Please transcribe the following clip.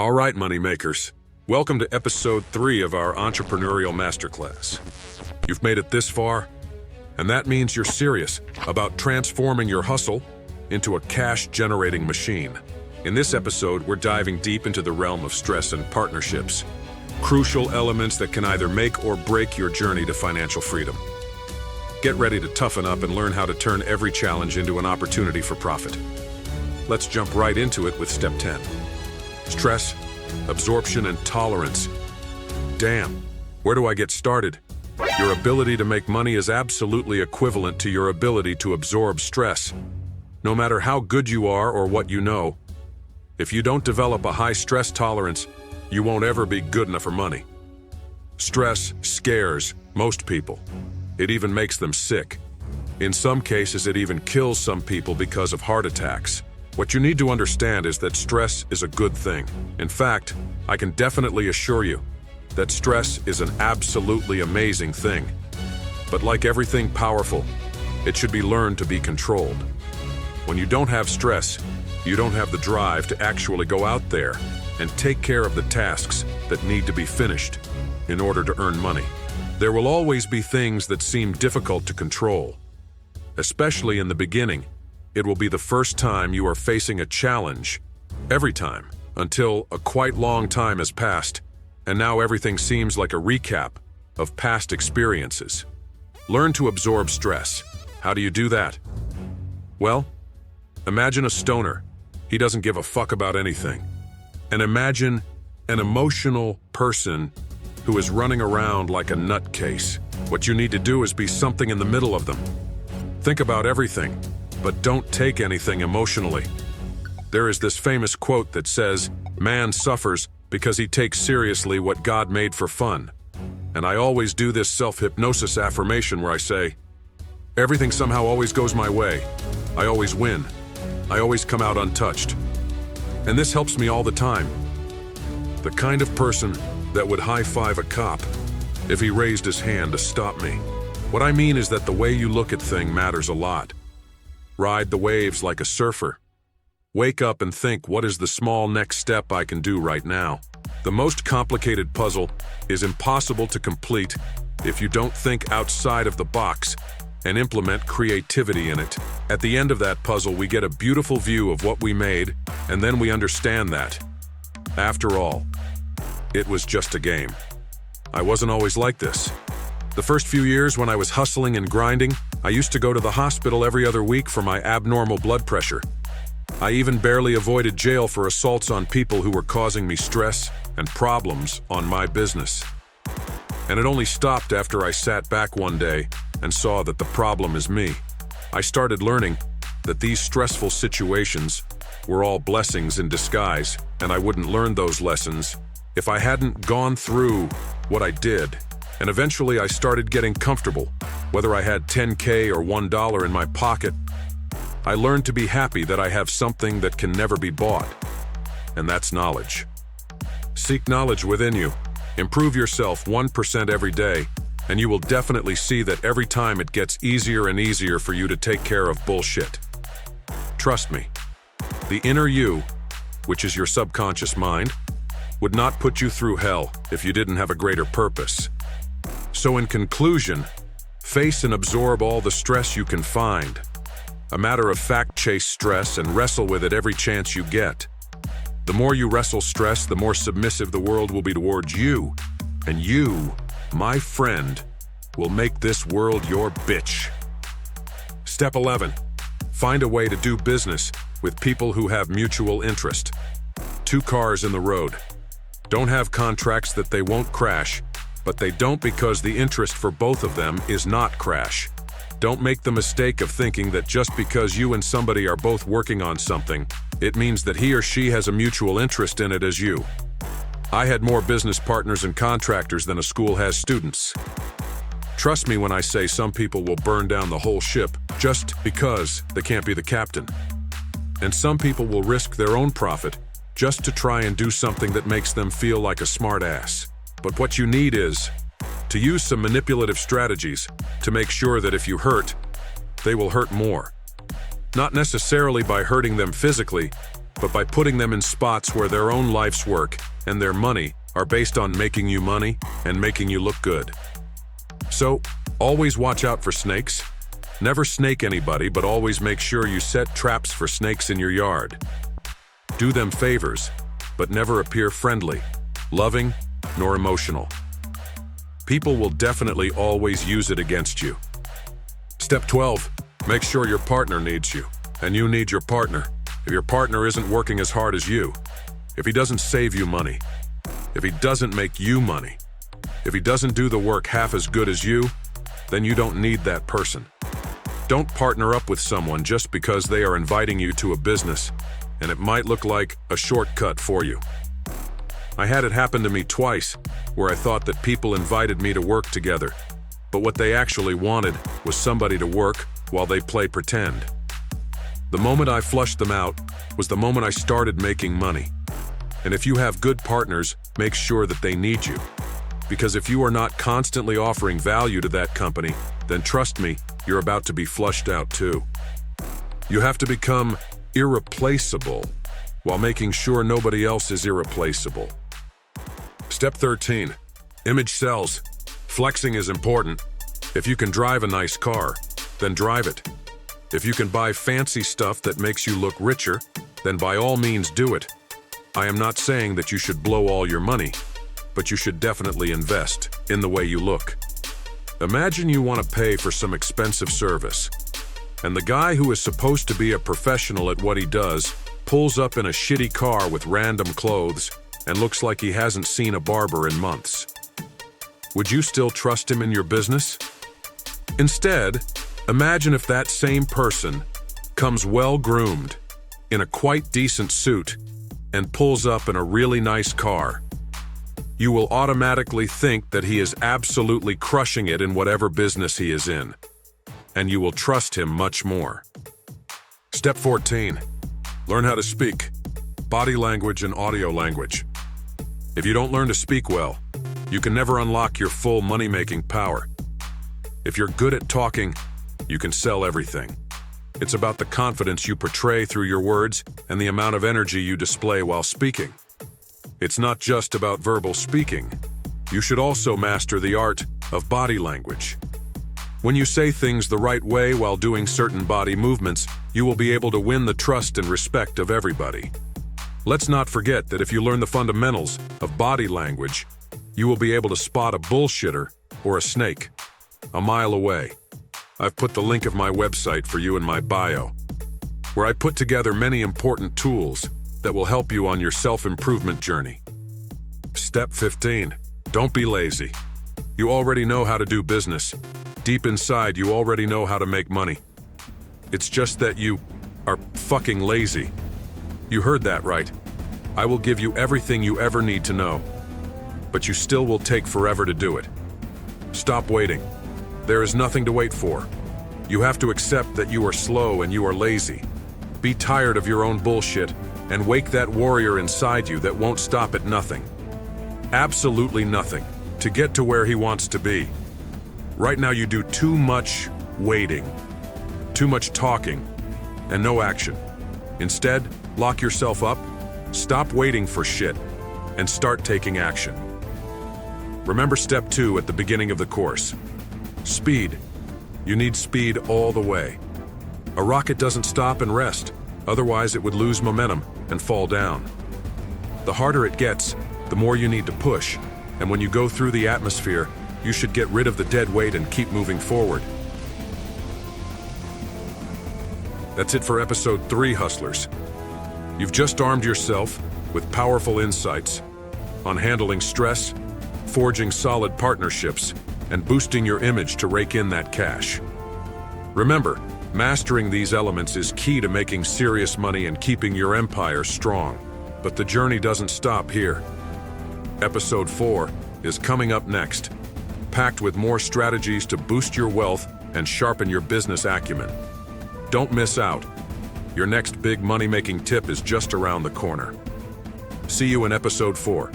All right, moneymakers. Welcome to episode 3 of our entrepreneurial masterclass. You've made it this far, and that means you're serious about transforming your hustle into a cash-generating machine. In this episode, we're diving deep into the realm of stress and partnerships, crucial elements that can either make or break your journey to financial freedom. Get ready to toughen up and learn how to turn every challenge into an opportunity for profit. Let's jump right into it with step 10. Stress, absorption, and tolerance. Damn, where do I get started? Your ability to make money is absolutely equivalent to your ability to absorb stress. No matter how good you are or what you know, if you don't develop a high stress tolerance, you won't ever be good enough for money. Stress scares most people. It even makes them sick. In some cases, it even kills some people because of heart attacks. What you need to understand is that stress is a good thing. In fact, I can definitely assure you that stress is an absolutely amazing thing. But like everything powerful, it should be learned to be controlled. When you don't have stress, you don't have the drive to actually go out there and take care of the tasks that need to be finished in order to earn money. There will always be things that seem difficult to control, especially in the beginning. It will be the first time you are facing a challenge, every time, until a quite long time has passed, and now everything seems like a recap of past experiences. Learn to absorb stress. How do you do that? Well, imagine a stoner. He doesn't give a fuck about anything. And imagine an emotional person who is running around like a nutcase. What you need to do is be something in the middle of them. Think about everything, but don't take anything emotionally. There is this famous quote that says, "Man suffers because he takes seriously what God made for fun." And I always do this self-hypnosis affirmation where I say, everything somehow always goes my way. I always win. I always come out untouched. And this helps me all the time. The kind of person that would high-five a cop if he raised his hand to stop me. What I mean is that the way you look at things matters a lot. Ride the waves like a surfer. Wake up and think, what is the small next step I can do right now? The most complicated puzzle is impossible to complete if you don't think outside of the box and implement creativity in it. At the end of that puzzle, we get a beautiful view of what we made, and then we understand that, after all, it was just a game. I wasn't always like this. The first few years when I was hustling and grinding, I used to go to the hospital every other week for my abnormal blood pressure. I even barely avoided jail for assaults on people who were causing me stress and problems on my business. And it only stopped after I sat back one day and saw that the problem is me. I started learning that these stressful situations were all blessings in disguise, and I wouldn't learn those lessons if I hadn't gone through what I did. And eventually I started getting comfortable, whether I had $10K or $1 in my pocket. I learned to be happy that I have something that can never be bought, and that's knowledge. Seek knowledge within you. Improve yourself 1% every day, and you will definitely see that every time it gets easier and easier for you to take care of bullshit. Trust me, the inner you, which is your subconscious mind, would not put you through hell if you didn't have a greater purpose. So in conclusion, face and absorb all the stress you can find. A matter of fact, chase stress and wrestle with it every chance you get. The more you wrestle stress, the more submissive the world will be towards you. And you, my friend, will make this world your bitch. Step 11. Find a way to do business with people who have mutual interest. 2 cars in the road. Don't have contracts that they won't crash, but they don't because the interest for both of them is not crash. Don't make the mistake of thinking that just because you and somebody are both working on something, it means that he or she has a mutual interest in it as you. I had more business partners and contractors than a school has students. Trust me when I say some people will burn down the whole ship just because they can't be the captain. And some people will risk their own profit just to try and do something that makes them feel like a smart ass. But what you need is to use some manipulative strategies to make sure that if you hurt, they will hurt more. Not necessarily by hurting them physically, but by putting them in spots where their own life's work and their money are based on making you money and making you look good. So, always watch out for snakes. Never snake anybody, but always make sure you set traps for snakes in your yard. Do them favors, but never appear friendly, loving, nor emotional. People will definitely always use it against you. Step 12, make sure your partner needs you, and you need your partner. If your partner isn't working as hard as you, if he doesn't save you money, if he doesn't make you money, if he doesn't do the work half as good as you, then you don't need that person. Don't partner up with someone just because they are inviting you to a business, and it might look like a shortcut for you. I had it happen to me twice, where I thought that people invited me to work together, but what they actually wanted was somebody to work while they play pretend. The moment I flushed them out was the moment I started making money. And if you have good partners, make sure that they need you. Because if you are not constantly offering value to that company, then trust me, you're about to be flushed out too. You have to become irreplaceable while making sure nobody else is irreplaceable. Step 13, image sells. Flexing is important. If you can drive a nice car, then drive it. If you can buy fancy stuff that makes you look richer, then by all means do it. I am not saying that you should blow all your money, but you should definitely invest in the way you look. Imagine you want to pay for some expensive service, and the guy who is supposed to be a professional at what he does pulls up in a shitty car with random clothes and looks like he hasn't seen a barber in months. Would you still trust him in your business? Instead, imagine if that same person comes well-groomed, in a quite decent suit, and pulls up in a really nice car. You will automatically think that he is absolutely crushing it in whatever business he is in, and you will trust him much more. Step 14, learn how to speak. Body language and audio language. If you don't learn to speak well, you can never unlock your full money-making power. If you're good at talking, you can sell everything. It's about the confidence you portray through your words and the amount of energy you display while speaking. It's not just about verbal speaking. You should also master the art of body language. When you say things the right way while doing certain body movements, you will be able to win the trust and respect of everybody. Let's not forget that if you learn the fundamentals of body language, you will be able to spot a bullshitter or a snake a mile away. I've put the link of my website for you in my bio, where I put together many important tools that will help you on your self-improvement journey. Step 15, don't be lazy. You already know how to do business. Deep inside, you already know how to make money. It's just that you are fucking lazy. You heard that right. I will give you everything you ever need to know, but you still will take forever to do it. Stop waiting. There is nothing to wait for. You have to accept that you are slow and you are lazy. Be tired of your own bullshit and wake that warrior inside you that won't stop at nothing. Absolutely nothing to get to where he wants to be. Right now you do too much waiting, too much talking, and no action. Instead, lock yourself up, stop waiting for shit, and start taking action. Remember step 2 at the beginning of the course. Speed. You need speed all the way. A rocket doesn't stop and rest, otherwise it would lose momentum and fall down. The harder it gets, the more you need to push, and when you go through the atmosphere, you should get rid of the dead weight and keep moving forward. That's it for episode 3, hustlers. You've just armed yourself with powerful insights on handling stress, forging solid partnerships, and boosting your image to rake in that cash. Remember, mastering these elements is key to making serious money and keeping your empire strong. But the journey doesn't stop here. Episode 4 is coming up next, packed with more strategies to boost your wealth and sharpen your business acumen. Don't miss out. Your next big money-making tip is just around the corner. See you in episode 4.